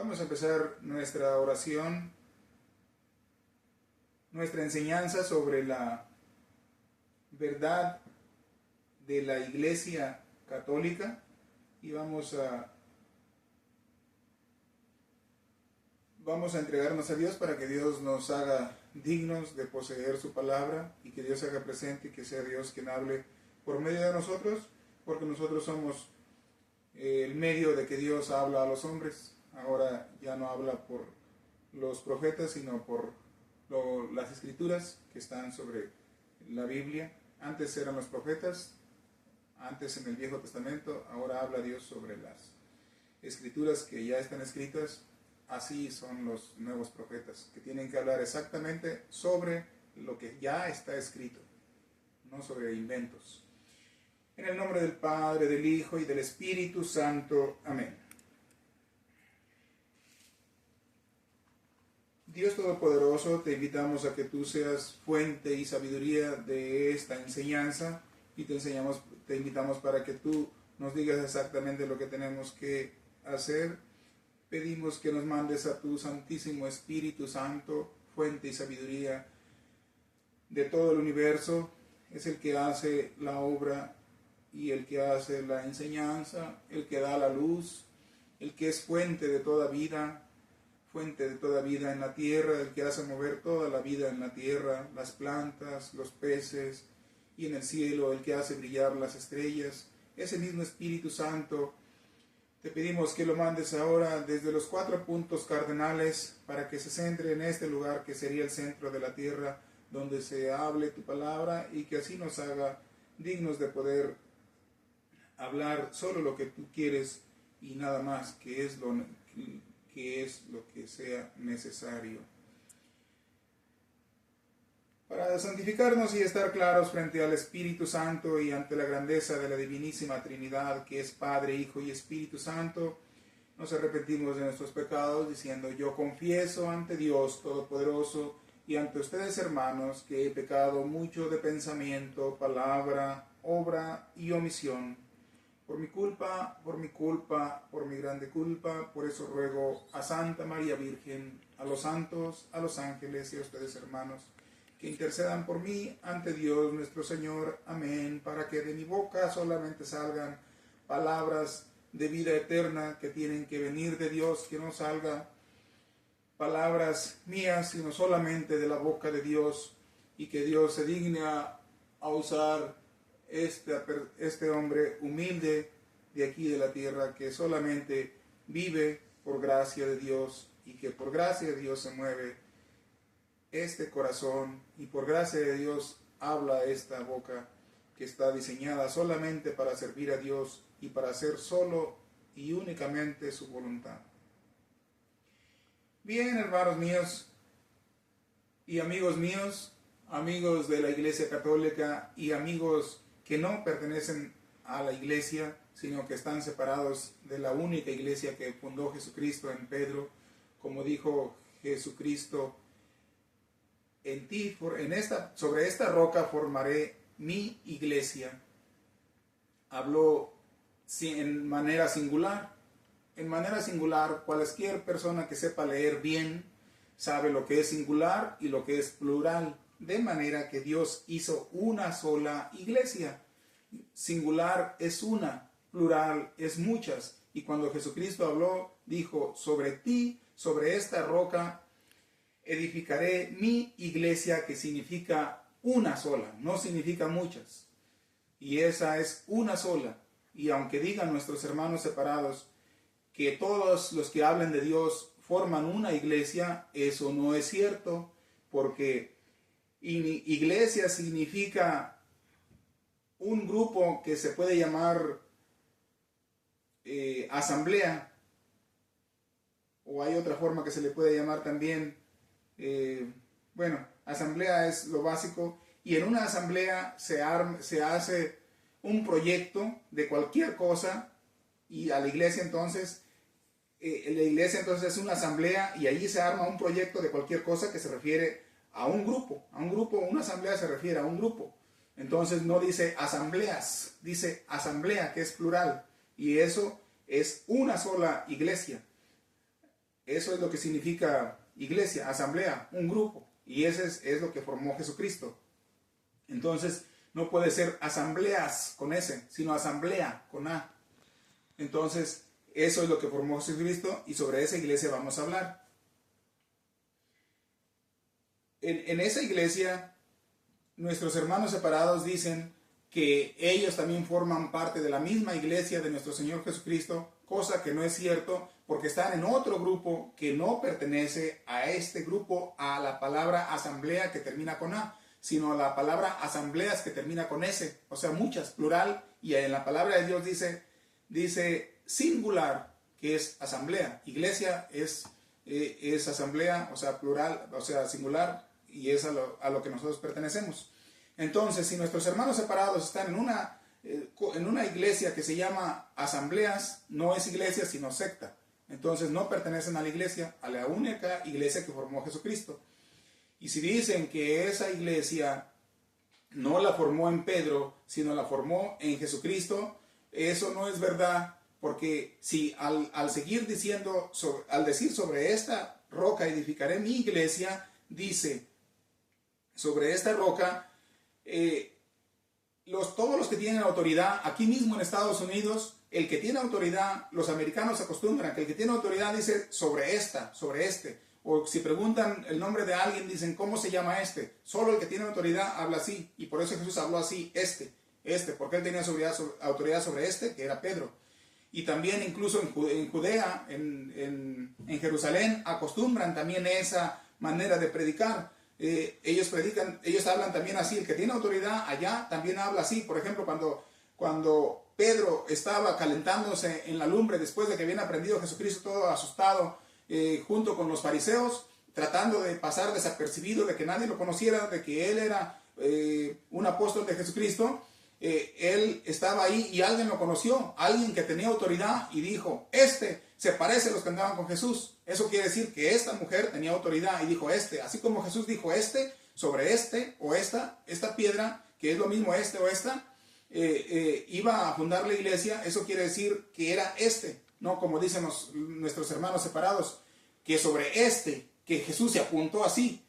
Vamos a empezar nuestra oración, nuestra enseñanza sobre la verdad de la Iglesia Católica y vamos a entregarnos a Dios para que Dios nos haga dignos de poseer su palabra y que Dios se haga presente y que sea Dios quien hable por medio de nosotros, porque nosotros somos el medio de que Dios habla a los hombres. Ahora ya no habla por los profetas, sino por las escrituras que están sobre la Biblia. Antes eran los profetas, antes en el Viejo Testamento, ahora habla Dios sobre las escrituras que ya están escritas. Así son los nuevos profetas, que tienen que hablar exactamente sobre lo que ya está escrito, no sobre inventos. En el nombre del Padre, del Hijo y del Espíritu Santo. Amén. Dios Todopoderoso, te invitamos a que tú seas fuente y sabiduría de esta enseñanza y te invitamos para que tú nos digas exactamente lo que tenemos que hacer. Pedimos que nos mandes a tu Santísimo Espíritu Santo, fuente y sabiduría de todo el universo. Es el que hace la obra y el que hace la enseñanza, el que da la luz, el que es fuente de toda vida en la tierra, el que hace mover toda la vida en la tierra, las plantas, los peces, y en el cielo, el que hace brillar las estrellas. Ese mismo Espíritu Santo, te pedimos que lo mandes ahora desde los 4 puntos cardenales para que se centre en este lugar que sería el centro de la tierra, donde se hable tu palabra y que así nos haga dignos de poder hablar solo lo que tú quieres y nada más, que es lo que sea necesario. Para santificarnos y estar claros frente al Espíritu Santo y ante la grandeza de la divinísima Trinidad, que es Padre, Hijo y Espíritu Santo, nos arrepentimos de nuestros pecados diciendo: yo confieso ante Dios Todopoderoso y ante ustedes, hermanos, que he pecado mucho de pensamiento, palabra, obra y omisión. Por mi culpa, por mi grande culpa. Por eso ruego a Santa María Virgen, a los santos, a los ángeles y a ustedes, hermanos, que intercedan por mí ante Dios nuestro Señor. Amén. Para que de mi boca solamente salgan palabras de vida eterna que tienen que venir de Dios, que no salgan palabras mías, sino solamente de la boca de Dios, y que Dios se digne a usar este hombre humilde de aquí de la tierra, que solamente vive por gracia de Dios, y que por gracia de Dios se mueve este corazón, y por gracia de Dios habla esta boca que está diseñada solamente para servir a Dios y para hacer solo y únicamente su voluntad. Bien, hermanos míos y amigos míos, amigos de la Iglesia Católica y amigos que no pertenecen a la Iglesia, sino que están separados de la única Iglesia que fundó Jesucristo en Pedro, como dijo Jesucristo: sobre esta roca formaré mi iglesia. Habló en manera singular. En manera singular, cualquier persona que sepa leer bien sabe lo que es singular y lo que es plural. De manera que Dios hizo una sola iglesia. Singular es una, plural es muchas. Y cuando Jesucristo habló, dijo: sobre ti, sobre esta roca, edificaré mi iglesia, que significa una sola, no significa muchas. Y esa es una sola. Y aunque digan nuestros hermanos separados que todos los que hablen de Dios forman una iglesia, eso no es cierto, porque iglesia significa un grupo que se puede llamar asamblea, o hay otra forma que se le puede llamar también. Asamblea es lo básico, y en una asamblea se hace un proyecto de cualquier cosa, y a la iglesia entonces, es una asamblea, y allí se arma un proyecto de cualquier cosa que se refiere a un grupo, una asamblea se refiere a un grupo. Entonces no dice asambleas, dice asamblea, que es plural, y eso es una sola iglesia. Eso es lo que significa iglesia, asamblea, un grupo. Y ese es lo que formó Jesucristo. Entonces, no puede ser asambleas con S, sino asamblea con A. Entonces, eso es lo que formó Jesucristo y sobre esa iglesia vamos a hablar. En esa iglesia, nuestros hermanos separados dicen que ellos también forman parte de la misma iglesia de nuestro Señor Jesucristo, cosa que no es cierto, porque están en otro grupo que no pertenece a este grupo, a la palabra asamblea que termina con A, sino a la palabra asambleas que termina con S, o sea, muchas, plural, y en la palabra de Dios dice singular, que es asamblea. Iglesia es asamblea, o sea, plural, o sea, singular, y es a lo que nosotros pertenecemos. Entonces, si nuestros hermanos separados están en una iglesia que se llama asambleas, no es iglesia sino secta. Entonces no pertenecen a la iglesia, a la única iglesia que formó Jesucristo. Y si dicen que esa iglesia no la formó en Pedro, sino la formó en Jesucristo, eso no es verdad, porque si al seguir diciendo, al decir sobre esta roca edificaré mi iglesia, dice sobre esta roca, todos los que tienen autoridad, aquí mismo en Estados Unidos, el que tiene autoridad, los americanos se acostumbran que el que tiene autoridad dice sobre esta, sobre este, o si preguntan el nombre de alguien dicen ¿cómo se llama este? Solo el que tiene autoridad habla así, y por eso Jesús habló así, porque él tenía autoridad sobre este, que era Pedro. Y también incluso en Judea, en Jerusalén, acostumbran también esa manera de predicar. Ellos hablan también así, el que tiene autoridad allá también habla así. Por ejemplo, cuando Pedro estaba calentándose en la lumbre después de que habían aprendido Jesucristo todo asustado, junto con los fariseos, tratando de pasar desapercibido, de que nadie lo conociera, de que él era un apóstol de Jesucristo, él estaba ahí y alguien lo conoció, alguien que tenía autoridad y dijo, se parece a los que andaban con Jesús. Eso quiere decir que esta mujer tenía autoridad y dijo así como Jesús dijo sobre o esta piedra, que es lo mismo o esta, iba a fundar la iglesia. Eso quiere decir que era no como dicen nuestros hermanos separados, que sobre que Jesús se apuntó así.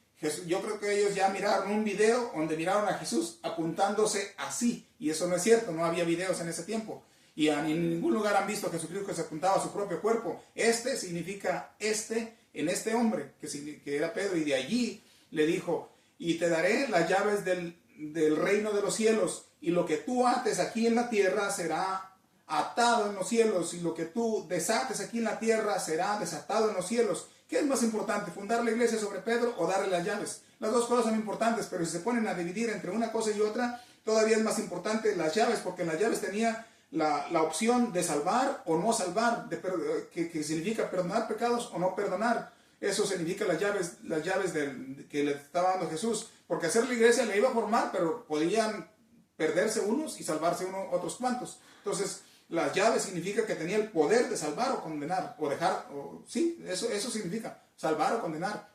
Yo creo que ellos ya miraron un video donde miraron a Jesús apuntándose así, y eso no es cierto, no había videos en ese tiempo. Y en ningún lugar han visto a Jesucristo que se apuntaba a su propio cuerpo. Significa en este hombre, que era Pedro, y de allí le dijo, y te daré las llaves del reino de los cielos, y lo que tú ates aquí en la tierra será atado en los cielos, y lo que tú desates aquí en la tierra será desatado en los cielos. ¿Qué es más importante, fundar la iglesia sobre Pedro o darle las llaves? Las dos cosas son importantes, pero si se ponen a dividir entre una cosa y otra, todavía es más importante las llaves, porque en las llaves tenía la opción de salvar o no salvar, que significa perdonar pecados o no perdonar. Eso significa las llaves que le estaba dando Jesús, porque hacer la iglesia le iba a formar, pero podían perderse unos y salvarse otros cuantos. Entonces, las llaves significa que tenía el poder de salvar o condenar, o dejar, eso significa, salvar o condenar.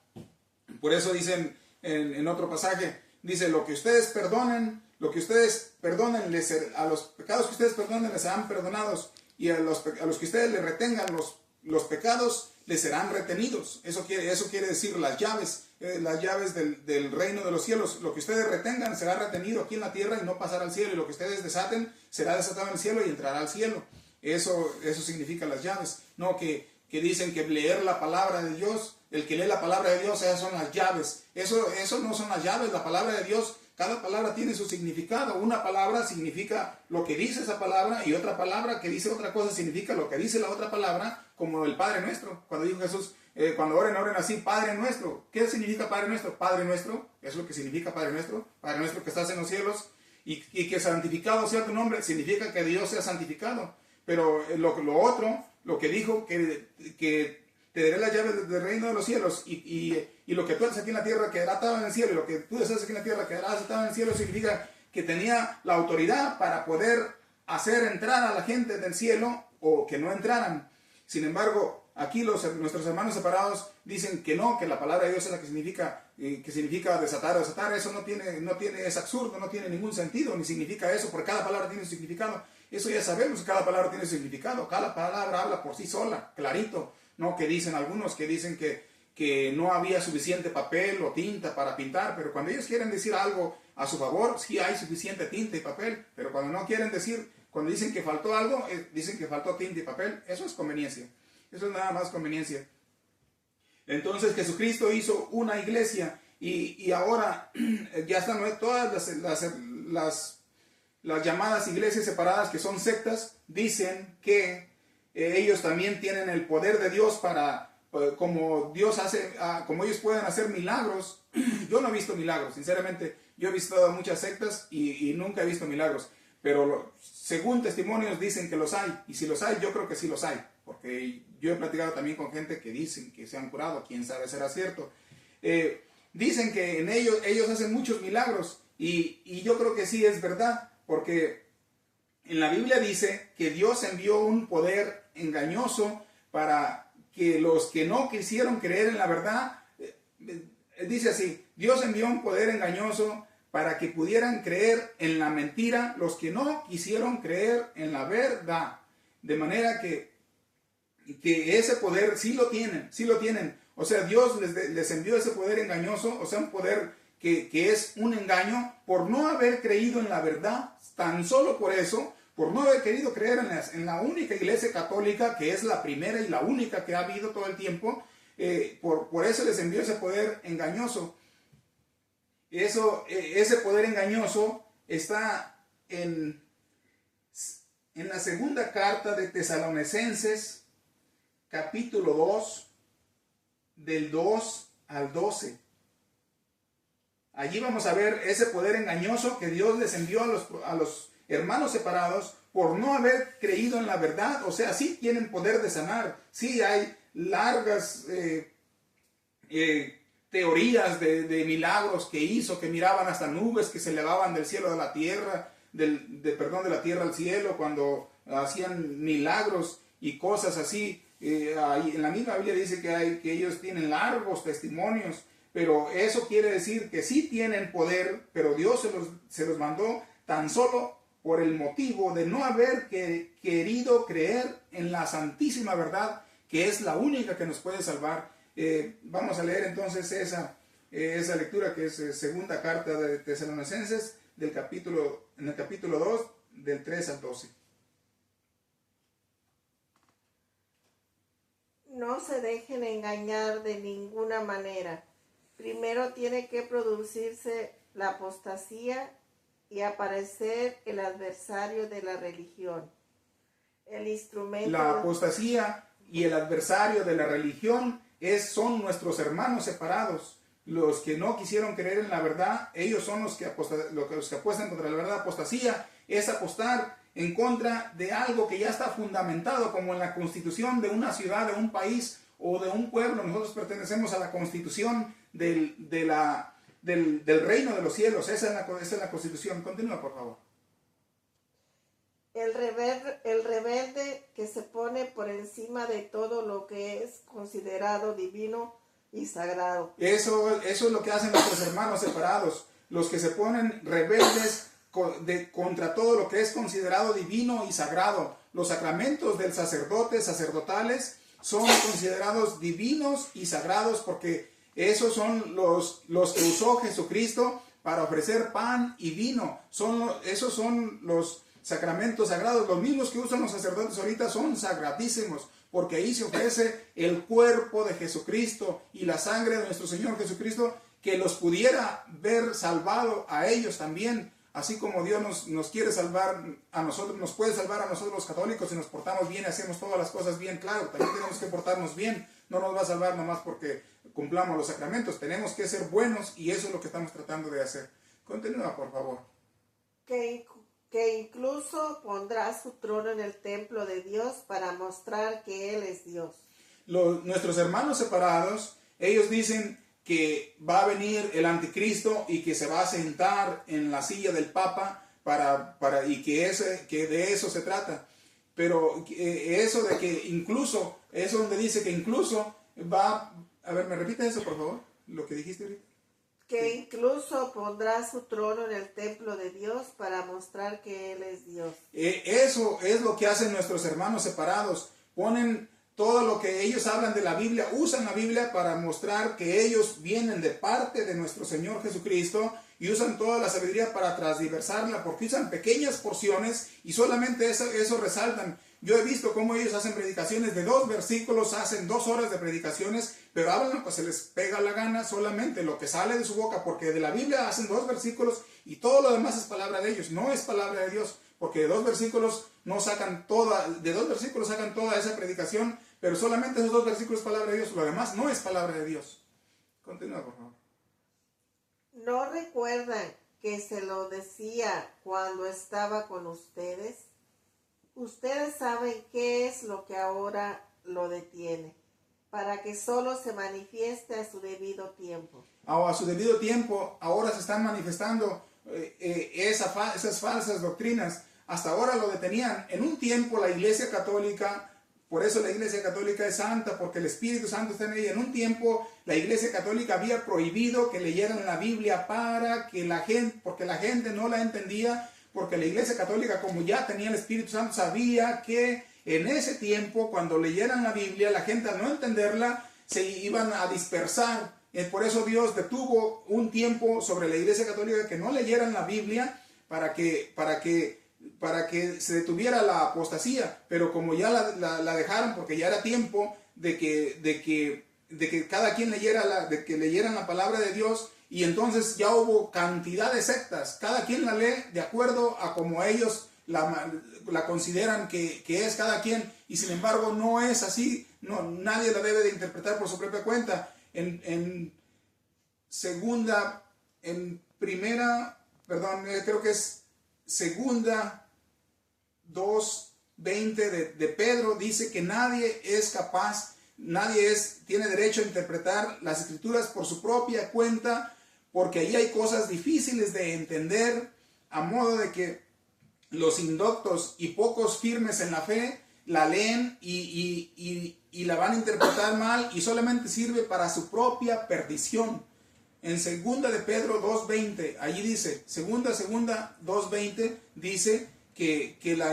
Por eso dicen en otro pasaje, dice, lo que ustedes perdonen, a los pecados que ustedes perdonen les serán perdonados, y a los que ustedes le retengan los pecados les serán retenidos. Eso quiere decir las llaves del reino de los cielos. Lo que ustedes retengan será retenido aquí en la tierra y no pasará al cielo, y lo que ustedes desaten será desatado en el cielo y entrará al cielo. Eso significa las llaves. No que dicen que leer la palabra de Dios, el que lee la palabra de Dios, esas son las llaves. Eso no son las llaves. La palabra de Dios, cada palabra tiene su significado. Una palabra significa lo que dice esa palabra, y otra palabra que dice otra cosa significa lo que dice la otra palabra, como el Padre Nuestro. Cuando dijo Jesús, cuando oren así, Padre Nuestro. ¿Qué significa Padre Nuestro? Padre Nuestro, es lo que significa Padre Nuestro que estás en los cielos, y que santificado sea tu nombre, significa que Dios sea santificado. Pero lo que dijo, que te daré las llaves del reino de los cielos, y lo que tú haces aquí en la tierra quedará atado en el cielo, y lo que tú haces aquí en la tierra quedará atado en el cielo, significa que tenía la autoridad para poder hacer entrar a la gente del cielo o que no entraran. Sin embargo, aquí nuestros hermanos separados dicen que no, que la palabra de Dios es la que significa desatar o desatar. Eso no tiene, es absurdo, no tiene ningún sentido, ni significa eso, porque cada palabra tiene un significado. Eso ya sabemos, cada palabra tiene significado, cada palabra habla por sí sola, clarito, ¿no? Que dicen algunos que dicen que no había suficiente papel o tinta para pintar, pero cuando ellos quieren decir algo a su favor, sí hay suficiente tinta y papel, pero cuando no quieren decir, cuando dicen que faltó algo, dicen que faltó tinta y papel, eso es conveniencia, eso es nada más conveniencia. Entonces Jesucristo hizo una iglesia y ahora ya están todas las llamadas iglesias separadas, que son sectas, dicen que ellos también tienen el poder de Dios para, como Dios hace, como ellos pueden hacer milagros. Yo no he visto milagros, sinceramente. Yo he visitado muchas sectas y nunca he visto milagros, pero según testimonios dicen que los hay, y si los hay, yo creo que sí los hay, porque yo he platicado también con gente que dicen que se han curado, quién sabe será cierto. Dicen que en ellos hacen muchos milagros, y yo creo que sí es verdad, porque en la Biblia dice que Dios envió un poder engañoso para que los que no quisieron creer en la verdad, dice así, Dios envió un poder engañoso para que pudieran creer en la mentira los que no quisieron creer en la verdad. De manera que ese poder sí lo tienen. O sea, Dios les envió ese poder engañoso, o sea, un poder que es un engaño por no haber creído en la verdad, tan solo por eso, por no haber querido creer en la única iglesia católica, que es la primera y la única que ha habido todo el tiempo. Por eso les envió ese poder engañoso. Ese poder engañoso está en la segunda carta de Tesalonicenses, capítulo 2, del 2 al 12. Allí vamos a ver ese poder engañoso que Dios les envió a los hermanos separados por no haber creído en la verdad. O sea, sí tienen poder de sanar, sí hay largas teorías de milagros que hizo, que miraban hasta nubes que se elevaban del cielo a la tierra, de la tierra al cielo, cuando hacían milagros y cosas así. En la misma Biblia dice que ellos tienen largos testimonios, pero eso quiere decir que sí tienen poder, pero Dios se los mandó tan solo por el motivo de no haber querido creer en la santísima verdad, que es la única que nos puede salvar. Vamos a leer entonces esa lectura, que es segunda carta de Tesalonicenses, en el capítulo 2, del 3 al 12. No se dejen engañar de ninguna manera. Primero tiene que producirse la apostasía y aparecer el adversario de la religión. El instrumento. La apostasía y el adversario de la religión son nuestros hermanos separados. Los que no quisieron creer en la verdad, ellos son los que apuestan contra la verdad. Apostasía es apostar en contra de algo que ya está fundamentado, como en la constitución de una ciudad, de un país o de un pueblo. Nosotros pertenecemos a la constitución del reino de los cielos. Esa es la constitución. Continúa, por favor. El rebelde que se pone por encima de todo lo que es considerado divino y sagrado. Eso es lo que hacen nuestros hermanos separados, los que se ponen rebeldes contra todo lo que es considerado divino y sagrado. Los sacramentos del sacerdotales, son considerados divinos y sagrados, porque esos son los que usó Jesucristo para ofrecer pan y vino. Esos son los sacramentos sagrados. Los mismos que usan los sacerdotes ahorita son sagradísimos, porque ahí se ofrece el cuerpo de Jesucristo y la sangre de nuestro Señor Jesucristo, que los pudiera ver salvado a ellos también. Así como Dios nos quiere salvar a nosotros, nos puede salvar a nosotros los católicos si nos portamos bien y hacemos todas las cosas bien. Claro, también tenemos que portarnos bien. No nos va a salvar nomás porque cumplamos los sacramentos. Tenemos que ser buenos, y eso es lo que estamos tratando de hacer. Continúa, por favor. Que incluso pondrá su trono en el templo de Dios para mostrar que Él es Dios. Nuestros hermanos separados, ellos dicen que va a venir el anticristo y que se va a sentar en la silla del Papa y que de eso se trata. Pero eso de que incluso, eso donde dice que incluso va... A ver, ¿me repite eso, por favor? Lo que dijiste ahorita. que incluso pondrá su trono en el templo de Dios para mostrar que Él es Dios. Eso es lo que hacen nuestros hermanos separados. Ponen todo lo que ellos hablan de la Biblia, usan la Biblia para mostrar que ellos vienen de parte de nuestro Señor Jesucristo y usan toda la sabiduría para transversarla, porque usan pequeñas porciones y solamente eso resaltan. Yo he visto cómo ellos hacen predicaciones de 2 versículos, hacen 2 horas de predicaciones, pero hablan lo que se les pega la gana, solamente lo que sale de su boca, porque de la Biblia hacen 2 versículos y todo lo demás es palabra de ellos, no es palabra de Dios, porque de 2 versículos sacan toda esa predicación, pero solamente esos 2 versículos es palabra de Dios, lo demás no es palabra de Dios. Continúa, por favor. ¿No recuerdan que se lo decía cuando estaba con ustedes? Ustedes saben qué es lo que ahora lo detiene, para que solo se manifieste a su debido tiempo. A su debido tiempo, ahora se están manifestando esas falsas doctrinas. Hasta ahora lo detenían. En un tiempo la Iglesia Católica, por eso la Iglesia Católica es santa, porque el Espíritu Santo está en ella. En un tiempo la Iglesia Católica había prohibido que leyeran la Biblia porque la gente no la entendía, porque la Iglesia Católica, como ya tenía el Espíritu Santo, sabía que en ese tiempo, cuando leyeran la Biblia, la gente al no entenderla, se iban a dispersar. Por eso Dios detuvo un tiempo sobre la Iglesia Católica que no leyeran la Biblia para que se detuviera la apostasía. Pero como ya la dejaron, porque ya era tiempo de que cada quien leyeran la palabra de Dios, y entonces ya hubo cantidad de sectas. Cada quien la lee de acuerdo a como ellos la consideran que es cada quien, y sin embargo no es así. No, nadie la debe de interpretar por su propia cuenta. Creo que es segunda 2:20 de Pedro, dice que nadie es capaz, tiene derecho a interpretar las escrituras por su propia cuenta, porque ahí hay cosas difíciles de entender, a modo de que los indoctos y pocos firmes en la fe la leen y la van a interpretar mal, y solamente sirve para su propia perdición. En segunda de Pedro 2:20, allí dice, segunda 2:20, dice que la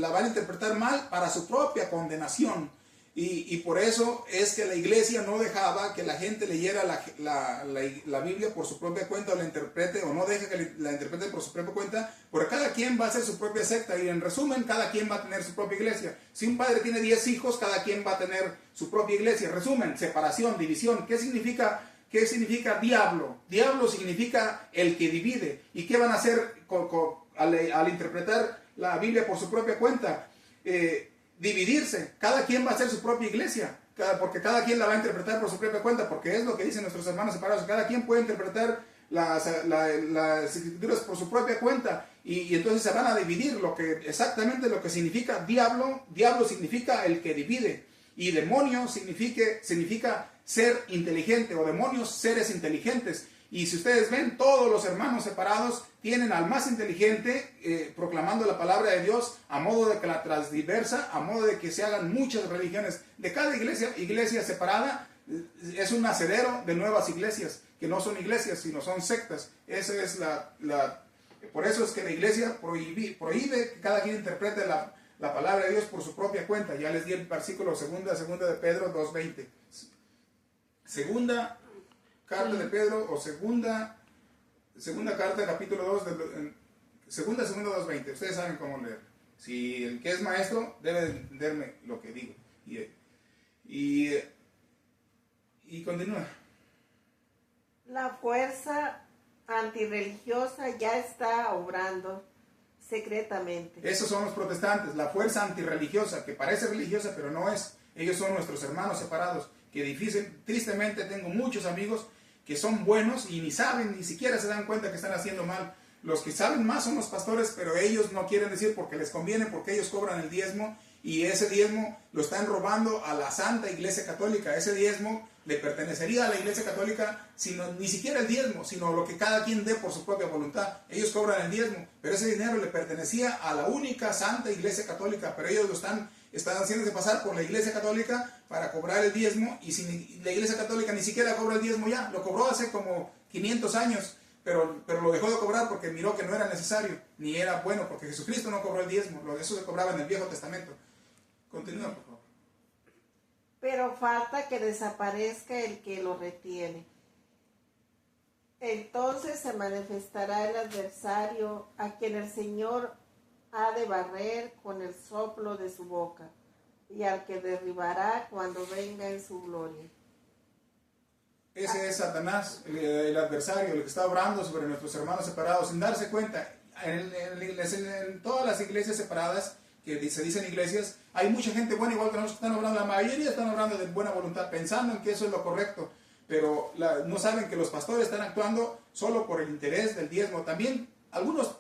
van a interpretar mal para su propia condenación. Y por eso es que la iglesia no dejaba que la gente leyera la Biblia por su propia cuenta, o la interprete, o no deja que la interprete por su propia cuenta, porque cada quien va a hacer su propia secta, y en resumen, cada quien va a tener su propia iglesia. Si un padre tiene 10 hijos, cada quien va a tener su propia iglesia. Resumen, separación, división. ¿Qué significa diablo? Diablo significa el que divide. ¿Y qué van a hacer al interpretar la Biblia por su propia cuenta? Dividirse. Cada quien va a hacer su propia iglesia, porque cada quien la va a interpretar por su propia cuenta, porque es lo que dicen nuestros hermanos separados. Cada quien puede interpretar las escrituras por su propia cuenta, y entonces se van a dividir. Exactamente lo que significa diablo. Diablo significa el que divide, y demonio significa ser inteligente, o demonios, seres inteligentes. Y si ustedes ven, todos los hermanos separados tienen al más inteligente proclamando la palabra de Dios, a modo de que la transdiversa, a modo de que se hagan muchas religiones. De cada iglesia separada es un nacedero de nuevas iglesias, que no son iglesias, sino son sectas. Esa es por eso es que la iglesia prohíbe que cada quien interprete la palabra de Dios por su propia cuenta. Ya les di el versículo segunda de Pedro 2:20. Segunda carta de Pedro, o segunda carta, capítulo 2, segunda 2:20. Ustedes saben cómo leer. Si el que es maestro debe entenderme lo que digo. Y continúa. La fuerza antirreligiosa ya está obrando secretamente. Esos son los protestantes, la fuerza antirreligiosa, que parece religiosa pero no es. Ellos son nuestros hermanos separados, que tristemente tengo muchos amigos que son buenos y ni siquiera se dan cuenta que están haciendo mal. Los que saben más son los pastores, pero ellos no quieren decir porque les conviene, porque ellos cobran el diezmo, y ese diezmo lo están robando a la Santa Iglesia Católica. Ese diezmo le pertenecería a la Iglesia Católica, ni siquiera el diezmo, sino lo que cada quien dé por su propia voluntad. Ellos cobran el diezmo, pero ese dinero le pertenecía a la única Santa Iglesia Católica, pero ellos lo están están haciéndose pasar por la Iglesia Católica para cobrar el diezmo, y si la Iglesia Católica ni siquiera cobra el diezmo ya, lo cobró hace como 500 años, pero lo dejó de cobrar porque miró que no era necesario, ni era bueno, porque Jesucristo no cobró el diezmo, eso se cobraba en el Viejo Testamento. Continúa, por favor. Pero falta que desaparezca el que lo retiene. Entonces se manifestará el adversario, a quien el Señor ha de barrer con el soplo de su boca, y al que derribará cuando venga en su gloria. Ese es Satanás, el adversario, el que está obrando sobre nuestros hermanos separados sin darse cuenta. En todas las iglesias separadas, que se dicen iglesias, hay mucha gente buena, igual que nosotros, que están obrando, la mayoría están obrando de buena voluntad, pensando en que eso es lo correcto, pero no saben que los pastores están actuando solo por el interés del diezmo. También algunos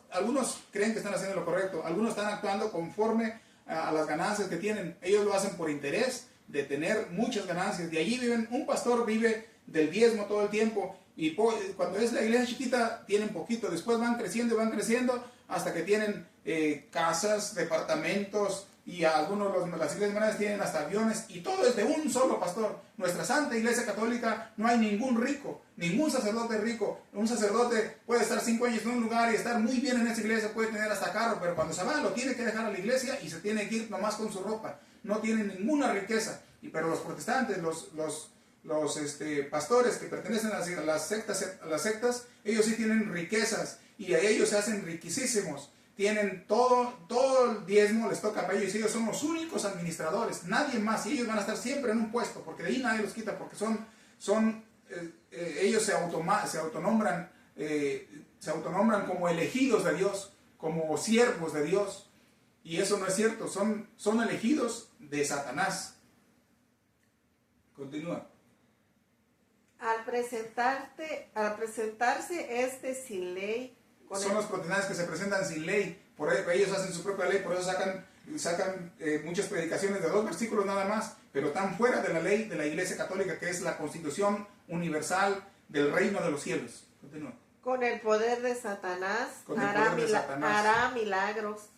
creen que están haciendo lo correcto, algunos están actuando conforme a las ganancias que tienen. Ellos lo hacen por interés de tener muchas ganancias, de allí viven. Un pastor vive del diezmo todo el tiempo, y cuando es la iglesia chiquita tienen poquito, después van creciendo hasta que tienen casas, departamentos, y algunos las iglesias grandes tienen hasta aviones, y todo es de un solo pastor. Nuestra Santa Iglesia Católica no hay ningún rico, ningún sacerdote rico. Un sacerdote puede estar 5 años en un lugar y estar muy bien en esa iglesia, puede tener hasta carro, pero cuando se va lo tiene que dejar a la iglesia y se tiene que ir nomás con su ropa, no tiene ninguna riqueza. Pero los protestantes, los pastores que pertenecen a las sectas, ellos sí tienen riquezas, y a ellos se hacen riquísimos. Tienen todo el diezmo, les toca para ellos, y ellos son los únicos administradores, nadie más, y ellos van a estar siempre en un puesto, porque de ahí nadie los quita, porque ellos se autonombran como elegidos de Dios, como siervos de Dios, y eso no es cierto, son elegidos de Satanás. Continúa. Al presentarse sin ley, son los protestantes que se presentan sin ley, por ellos hacen su propia ley, por eso sacan muchas predicaciones de 2 versículos nada más, pero están fuera de la ley de la Iglesia Católica, que es la Constitución universal del reino de los cielos. Continúa. Con el poder de Satanás harán milagros,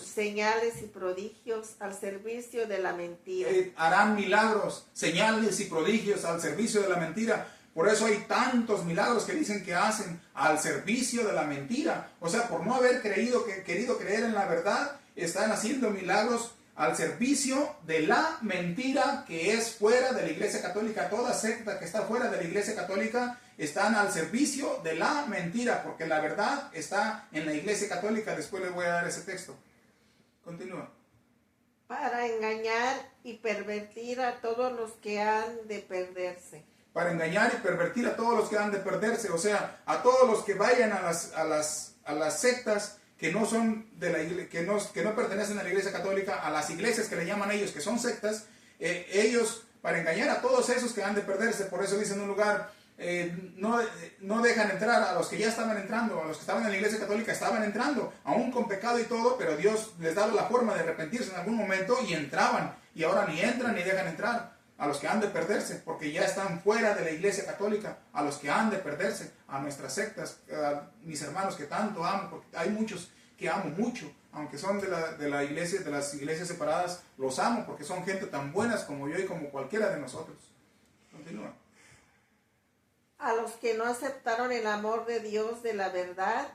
señales y prodigios al servicio de la mentira. Harán milagros, señales y prodigios al servicio de la mentira. Por eso hay tantos milagros que dicen que hacen al servicio de la mentira. O sea, por no haber querido creer en la verdad, están haciendo milagros al servicio de la mentira, que es fuera de la Iglesia Católica. Toda secta que está fuera de la Iglesia Católica están al servicio de la mentira, porque la verdad está en la Iglesia Católica. Después les voy a dar ese texto. Continúa. Para engañar y pervertir a todos los que han de perderse. Para engañar y pervertir a todos los que han de perderse, o sea, a todos los que vayan a las sectas que no son de la iglesia, que no pertenecen a la Iglesia Católica, a las iglesias que le llaman ellos, que son sectas, ellos, para engañar a todos esos que han de perderse. Por eso dicen en un lugar, no dejan entrar a los que ya estaban entrando, a los que estaban en la Iglesia Católica estaban entrando, aún con pecado y todo, pero Dios les daba la forma de arrepentirse en algún momento y entraban, y ahora ni entran ni dejan entrar a los que han de perderse, porque ya están fuera de la Iglesia Católica, a los que han de perderse, a nuestras sectas, a mis hermanos que tanto amo, porque hay muchos que amo mucho, aunque son de la iglesia, de las iglesias separadas, los amo porque son gente tan buenas como yo y como cualquiera de nosotros. Continúa. A los que no aceptaron el amor de Dios, de la verdad,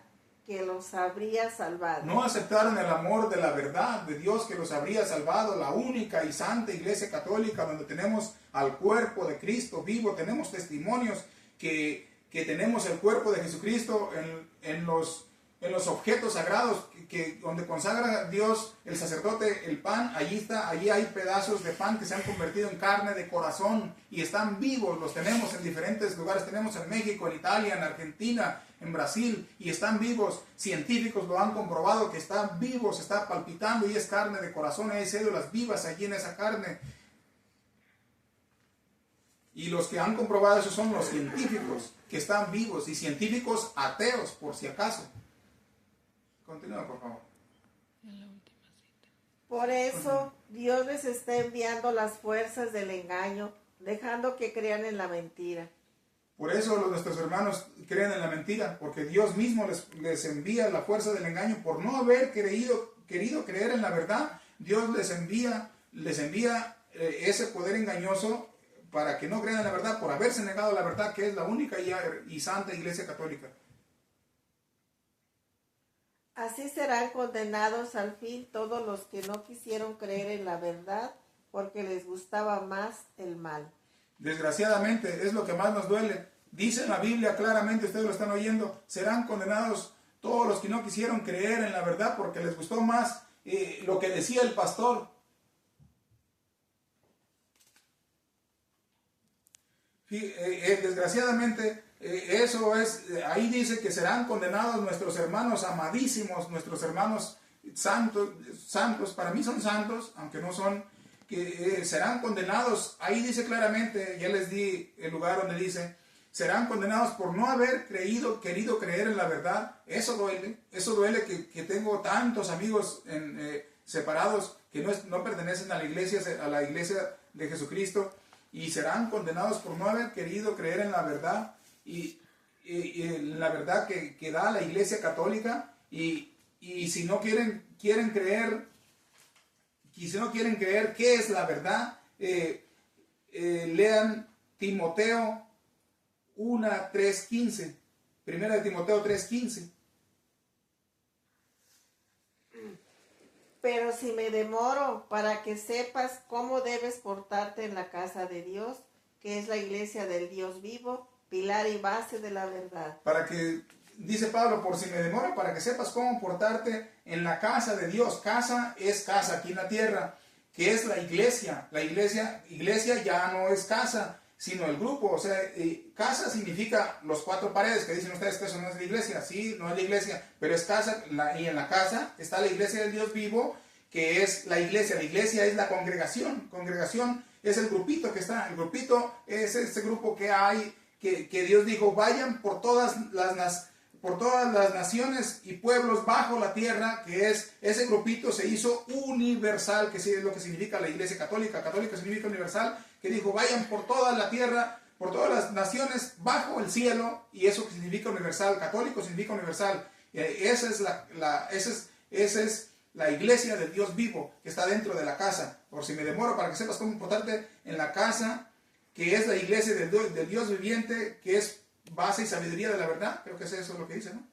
que los habría salvado. No aceptaron el amor de la verdad de Dios que los habría salvado, la única y santa Iglesia Católica, donde tenemos al cuerpo de Cristo vivo, tenemos testimonios que tenemos el cuerpo de Jesucristo en los objetos sagrados, donde consagra Dios, el sacerdote, el pan. Allí hay pedazos de pan que se han convertido en carne de corazón y están vivos. Los tenemos en diferentes lugares, tenemos en México, en Italia, en Argentina, en Brasil, y están vivos. Científicos lo han comprobado que están vivos, está palpitando y es carne de corazón. Hay células vivas allí en esa carne. Y los que han comprobado eso son los científicos que están vivos, y científicos ateos, por si acaso. Continúa, por favor. Por eso Dios les está enviando las fuerzas del engaño, dejando que crean en la mentira. Por eso nuestros hermanos creen en la mentira, porque Dios mismo les envía la fuerza del engaño por no haber querido creer en la verdad. Dios les envía ese poder engañoso para que no crean en la verdad por haberse negado la verdad, que es la única y santa Iglesia Católica. Así serán condenados al fin todos los que no quisieron creer en la verdad porque les gustaba más el mal. Desgraciadamente, es lo que más nos duele. Dice en la Biblia claramente, ustedes lo están oyendo, serán condenados todos los que no quisieron creer en la verdad porque les gustó más lo que decía el pastor. Desgraciadamente, eso es, ahí dice que serán condenados nuestros hermanos amadísimos, nuestros hermanos santos, para mí son santos, aunque no son, que serán condenados, ahí dice claramente, ya les di el lugar donde dice, serán condenados por no haber querido creer en la verdad. Eso duele que tengo tantos amigos separados que no pertenecen a la iglesia de Jesucristo, y serán condenados por no haber querido creer en la verdad y la verdad que da la Iglesia Católica, y si no quieren creer, qué es la verdad, lean Timoteo 1:3-15, primera de Timoteo 3:15. Pero si me demoro, para que sepas cómo debes portarte en la casa de Dios, que es la iglesia del Dios vivo, pilar y base de la verdad. Dice Pablo, por si me demoro, para que sepas cómo portarte en la casa de Dios. Casa es casa aquí en la tierra, que es la iglesia. La iglesia ya no es casa, sino el grupo. O sea, casa significa los cuatro paredes, que dicen ustedes que eso no es la iglesia. Sí, no es la iglesia, pero es casa, y en la casa está la iglesia del Dios vivo, que es la iglesia. La iglesia es la congregación. Congregación es el grupito que está. El grupito es ese grupo que hay, que Dios dijo, vayan por todas las naciones y pueblos bajo la tierra, que es ese grupito se hizo universal, que sí es lo que significa la iglesia católica. Católica significa universal, que dijo vayan por toda la tierra, por todas las naciones bajo el cielo, y eso que significa universal. Católico significa universal. Esa es la iglesia del Dios vivo, que está dentro de la casa. Por si me demoro, para que sepas cómo portarte en la casa, que es la iglesia del Dios viviente, que es base y sabiduría de la verdad. Creo que es eso lo que dice, ¿no?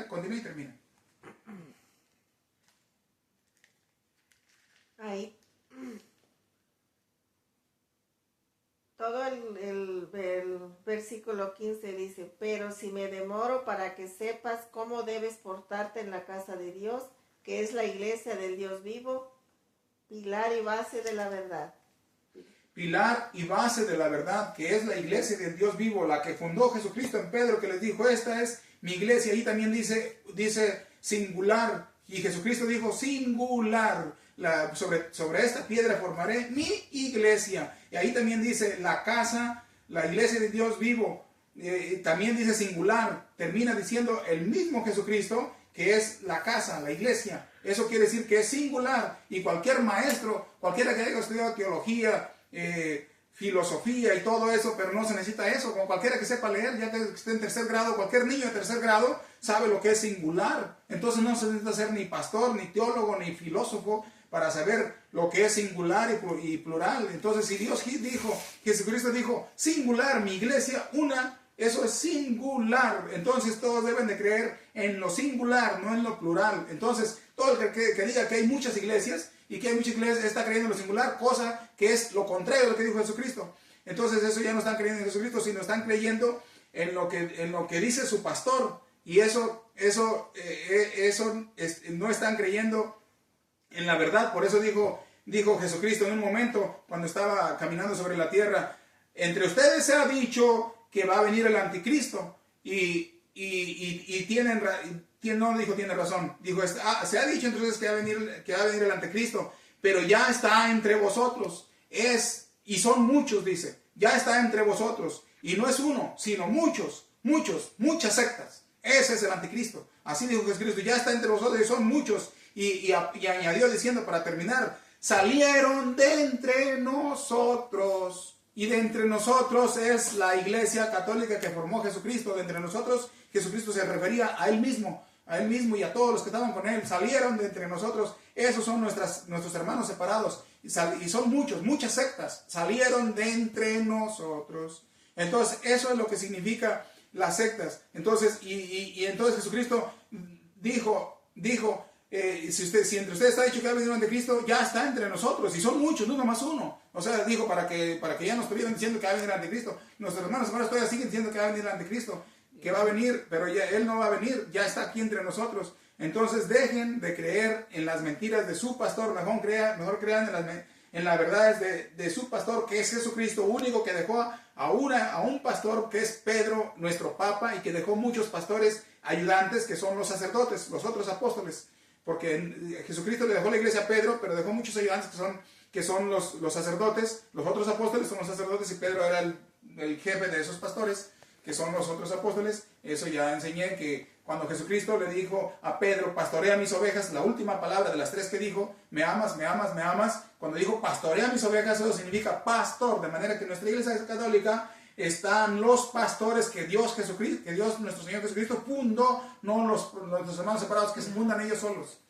Continúa y termina. Ahí. Todo el versículo 15 dice, pero si me demoro, para que sepas cómo debes portarte en la casa de Dios, que es la iglesia del Dios vivo, pilar y base de la verdad. Pilar y base de la verdad, que es la iglesia del Dios vivo, la que fundó Jesucristo en Pedro, que les dijo, esta es mi iglesia. Ahí también dice singular, y Jesucristo dijo singular, sobre esta piedra formaré mi iglesia. Y ahí también dice la casa, la iglesia del Dios vivo, también dice singular, termina diciendo el mismo Jesucristo, que es la casa, la iglesia. Eso quiere decir que es singular, y cualquier maestro, cualquiera que haya estudiado teología, filosofía y todo eso, pero no se necesita eso, como cualquiera que sepa leer, ya que esté en tercer grado, cualquier niño de tercer grado sabe lo que es singular. Entonces no se necesita ser ni pastor, ni teólogo, ni filósofo para saber lo que es singular y plural. Entonces si Dios dijo, Jesucristo dijo singular, mi iglesia, eso es singular. Entonces todos deben de creer en lo singular, no en lo plural. Entonces todo el que diga que hay muchas iglesias y que hay muchas iglesias está creyendo en lo singular, cosa que es lo contrario de lo que dijo Jesucristo. Entonces eso ya no están creyendo en Jesucristo, sino están creyendo en lo que dice su pastor, y eso no están creyendo en la verdad. Por eso dijo Jesucristo en un momento cuando estaba caminando sobre la tierra, entre ustedes se ha dicho que va a venir el anticristo, y no dijo tiene razón, dijo se ha dicho entonces que va a venir el anticristo, pero ya está entre vosotros, y son muchos, dice, ya está entre vosotros, y no es uno, sino muchas sectas. Ese es el anticristo. Así dijo Jesucristo, ya está entre vosotros y son muchos, y añadió diciendo para terminar, salieron de entre nosotros. Y de entre nosotros es la iglesia católica que formó Jesucristo. De entre nosotros, Jesucristo se refería a él mismo, a él mismo y a todos los que estaban con él, salieron de entre nosotros. Esos son nuestros hermanos separados. Y son muchas sectas, salieron de entre nosotros. Entonces, eso es lo que significa las sectas. Entonces, y entonces Jesucristo dijo, si entre ustedes está dicho que ha venido el anticristo, ya está entre nosotros, y son muchos, no nomás uno. O sea, dijo para que ya no estuvieran diciendo que va a venir el anticristo. Nuestros hermanos todavía siguen diciendo que va a venir el anticristo, que va a venir, pero ya él no va a venir, ya está aquí entre nosotros. Entonces dejen de creer en las mentiras de su pastor, mejor crean en las verdades de su pastor, que es Jesucristo, único que dejó a un pastor que es Pedro, nuestro Papa, y que dejó muchos pastores ayudantes que son los sacerdotes, los otros apóstoles. Porque Jesucristo le dejó la iglesia a Pedro, pero dejó muchos ayudantes que son los sacerdotes. Los otros apóstoles son los sacerdotes y Pedro era el jefe de esos pastores, que son los otros apóstoles. Eso ya enseñé, que cuando Jesucristo le dijo a Pedro, pastorea mis ovejas, la última palabra de las 3 que dijo, me amas, me amas, me amas. Cuando dijo pastorea mis ovejas, eso significa pastor. De manera que en nuestra iglesia católica están los pastores que Dios, nuestro Señor Jesucristo, fundó, no los hermanos separados que se fundan ellos solos.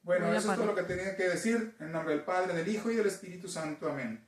Bueno, eso es todo lo que tenía que decir. En nombre del Padre, del Hijo y del Espíritu Santo. Amén.